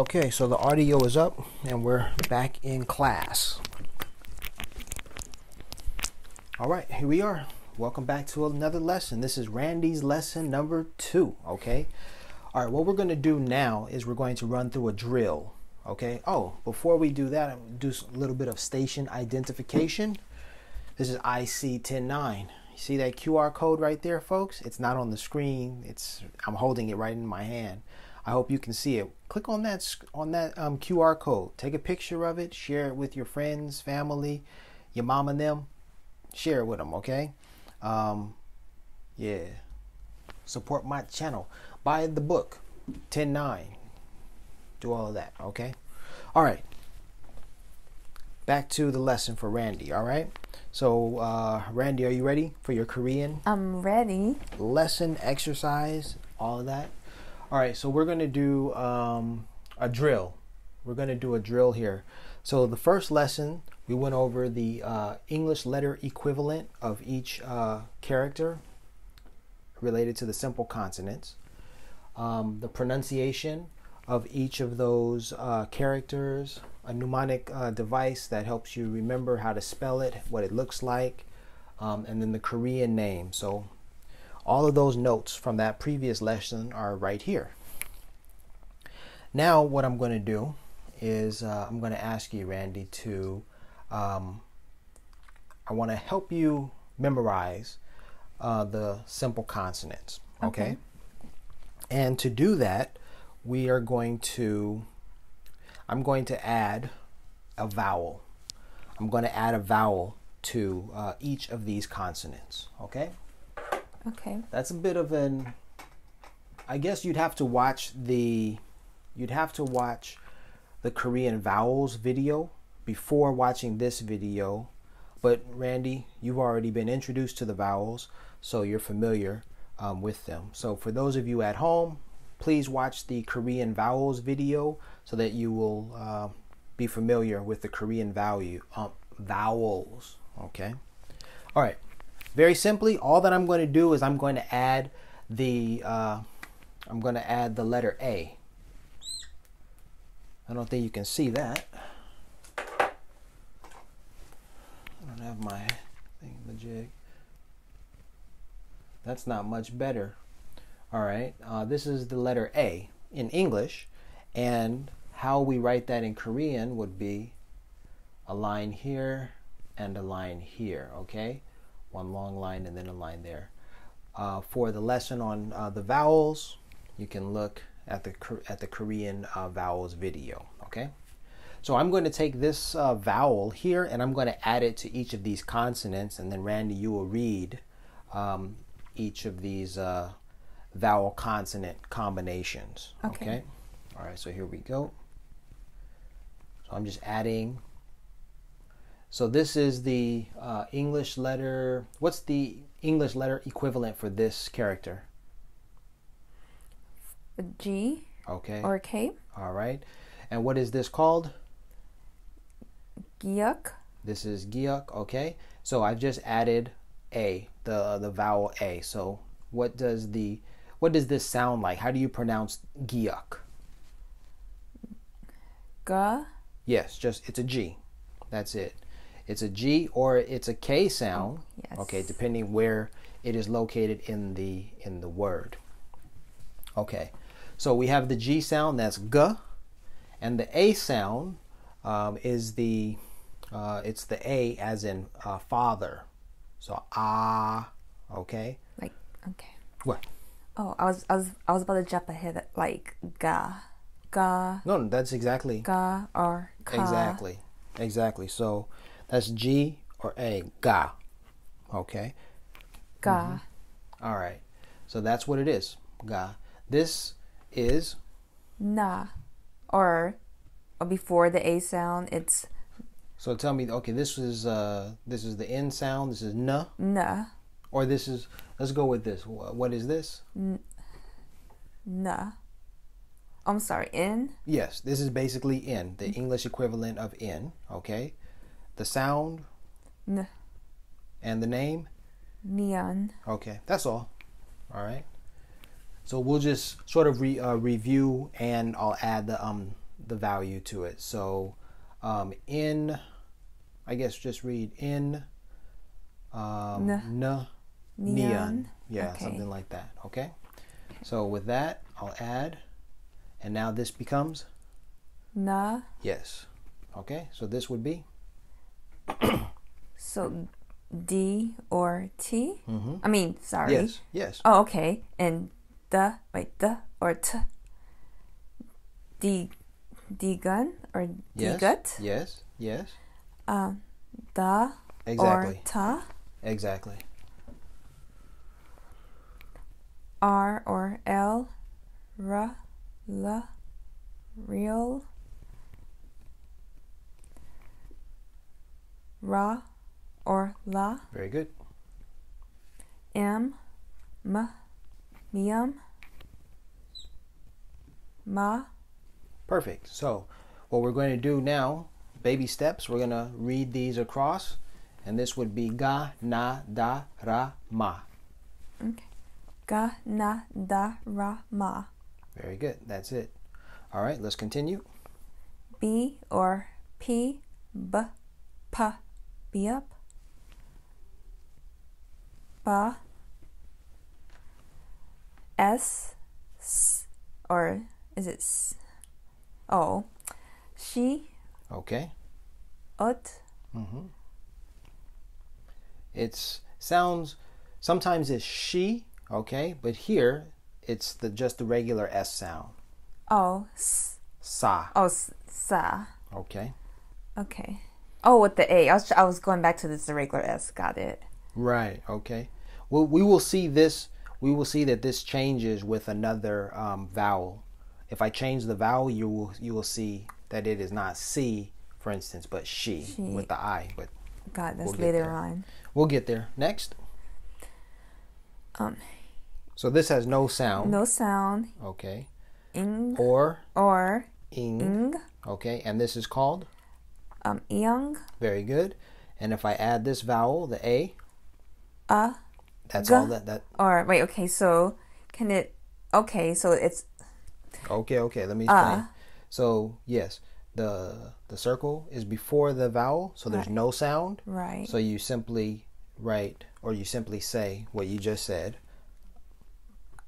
Okay, so the audio is up and we're back in class. All right, here we are. Welcome back to another lesson. This is Randy's lesson number 2, okay? All right, what we're going to do now is we're going to run through a drill, okay? Oh, before we do that, I'll do a little bit of station identification. This is iSEE109. You see that QR code right there, folks? It's not on the screen. I'm holding it right in my hand. I hope you can see it. Click on that QR code. Take a picture of it. Share it with your friends, family, your mom and them. Share it with them, okay? Yeah. Support my channel. Buy the book. 10-9. Do all of that, okay? All right. Back to the lesson for Randy, all right? So, Randy, are you ready for your Korean? I'm ready. Lesson, exercise, all of that. All right, so we're going to do a drill. We're going to do a drill here. So the first lesson, we went over the English letter equivalent of each character related to the simple consonants. The pronunciation of each of those characters, a mnemonic device that helps you remember how to spell it, what it looks like, and then the Korean name. So all of those notes from that previous lesson are right here. Now what I'm going to do is I'm going to ask you, Randy, to I want to help you memorize the simple consonants, okay? And to do that, I'm going to add a vowel. I'm going to add a vowel to each of these consonants, okay? Okay. That's a bit of an, I guess you'd have to watch the Korean vowels video before watching this video. But Randy, you've already been introduced to the vowels, so you're familiar with them. So for those of you at home, please watch the Korean vowels video so that you will be familiar with the Korean vowels. Okay. All right. Very simply, all that I'm going to do is I'm going to add the letter A. I don't think you can see that. I don't have my thingamajig. That's not much better. All right, this is the letter A in English, and how we write that in Korean would be a line here and a line here, okay? One long line and then a line there. For the lesson on the vowels, you can look at the Korean vowels video, okay? So I'm going to take this vowel here and I'm going to add it to each of these consonants, and then Randy, you will read each of these vowel consonant combinations, okay? All right, so here we go. So I'm just adding. So this is the English letter. What's the English letter equivalent for this character? A G. Okay. Or a K. All right. And what is this called? Gyuk. This is gyuk. Okay. So I've just added A, the vowel A. So what does this sound like? How do you pronounce gyuk? Ga. Yes, it's a G. That's it. It's a G or it's a K sound. Yes. Okay, depending where it is located in the word. Okay, so we have the G sound, that's G, and the A sound is it's the A as in father. So okay. Like, okay. What? Oh, I was about to jump ahead, like ga. No, that's exactly. Ga or ka. Exactly. So that's G or A, ga. Okay. Ga. All right. So that's what it is, ga. This is Na, or before the A sound, it's. So tell me, okay, this is the N sound. This is na. Na. Or this is. Let's go with this. What is this? Na. I'm sorry, N? Yes, this is basically N, the English equivalent of N, okay? The sound? N. And the name? Neon. Okay, that's all. All right. So we'll just sort of review, and I'll add the value to it. So in, I guess just read in neon. Yeah, okay. something like that. Okay. So with that, I'll add, and now this becomes na. yes. Okay. So this would be So D or T? mm-hmm. I mean, sorry. Yes. Yes. Oh, okay. And the or T? D gun or D Yes. gut? Yes. Yes. The Exactly. or ta? Exactly. R or L? Ra, la, real. Ra or la? Very good. M, miam, ma. Perfect. So what we're going to do now, baby steps, we're going to read these across, and this would be ga, na, da, ra, ma. Okay. Ga, na, da, ra, ma. Very good. That's it. All right, let's continue. B or P, b, pa, be up. Ba. S, or is it S? Oh, she. Okay. Ut. Mm-hmm. It's sounds, sometimes it's she, okay, but here it's just the regular S sound. Oh, Sa. oh, sa. Okay. Okay. Oh, with the A. I was going back to this the regular S. Got it. Right. Okay. Well, we will see this. We will see that this changes with another vowel. If I change the vowel, you will see that it is not C, for instance, but she with the I. But God, that's we'll later on. We'll get there. Next. So this has no sound. No sound. Okay. Ing Or ing. ing. Okay. And this is called? Iang. Very good. And if I add this vowel, the A. That's G. all that. Or wait. Okay. So can it? Okay. So it's. Okay. Let me explain. So yes, the circle is before the vowel, so there's no sound. Right. So you simply write, or you simply say what you just said.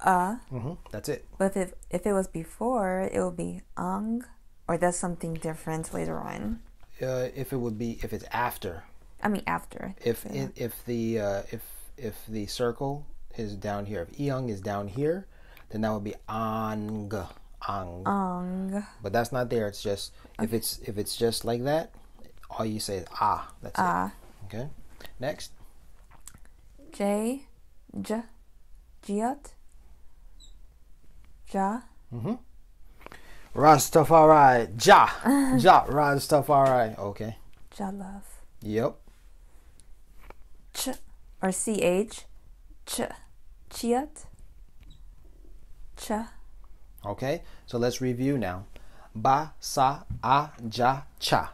That's it. But if it was before, it would be ang, or that's something different later on. If it's after. I mean after. If the circle is down here, if iang is down here, then that would be ang. But that's not there. It's just if it's just like that, all you say is ah. That's it. Okay. Next. J, jiat, ja. Rastafari, Rastafari. Okay. Ja love. Yep. Ch or ch, chiat, cha. Okay, so let's review now. Ba, sa, a, ja, cha.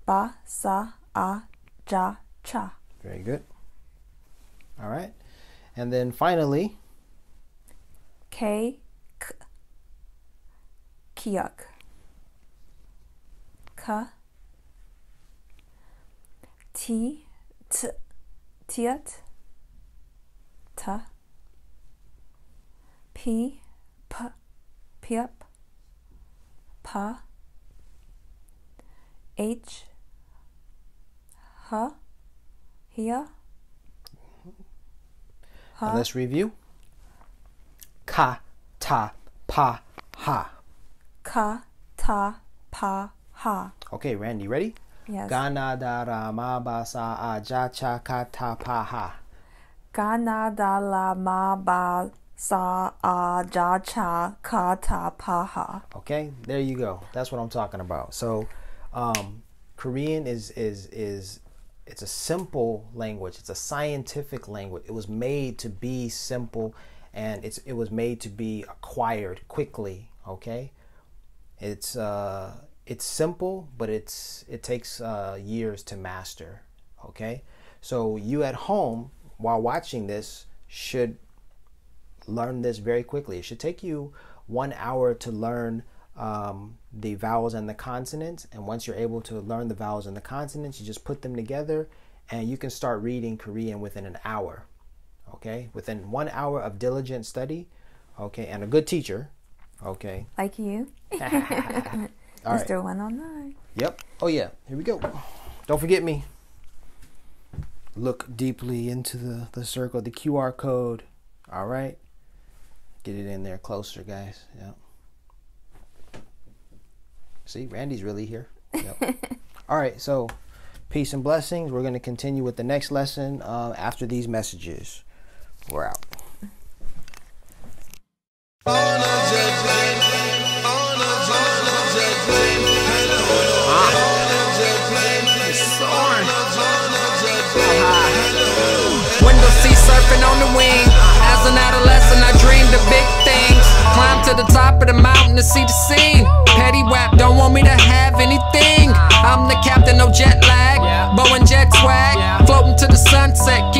Ba, sa, a, ja, cha. Very good. All right. And then finally, K, k, kiak. Ka. T, tiat. Ta. P, p, piap. Pa. H, ha. Hia. and let's review. Ka, ta, pa, ha. Ka, ta, pa, ha. Okay, Randy, ready? Yes. Gana da ra ma ba sa a ja cha ka ta pa ha. Gana da la ma ba sa a ja cha ka ta pa ha. Okay, there you go. That's what I'm talking about. So, Korean is it's a simple language. It's a scientific language. It was made to be simple, and it was made to be acquired quickly. Okay, it's simple, but it takes years to master. Okay, so you at home while watching this should learn this very quickly. It should take you 1 hour to learn the vowels and the consonants. And once you're able to learn the vowels and the consonants, you just put them together and you can start reading Korean within an hour. Okay, within 1 hour of diligent study, okay, and a good teacher, okay. Like you. Mr. 109. Yep. Oh yeah, here we go. Don't forget me. Look deeply into the circle, the QR code. All right. Get it in there closer, guys. Yep. See, Randy's really here. Yep. All right, so peace and blessings. We're going to continue with the next lesson after these messages. We're out. Window seat surfing on the wing. As an adolescent, I dreamed of big things. Climb to the top of the mountain to see the scene. Petty wap don't want me to have anything. I'm the captain, no jet lag. Bow and jet swag. Floating to the sunset.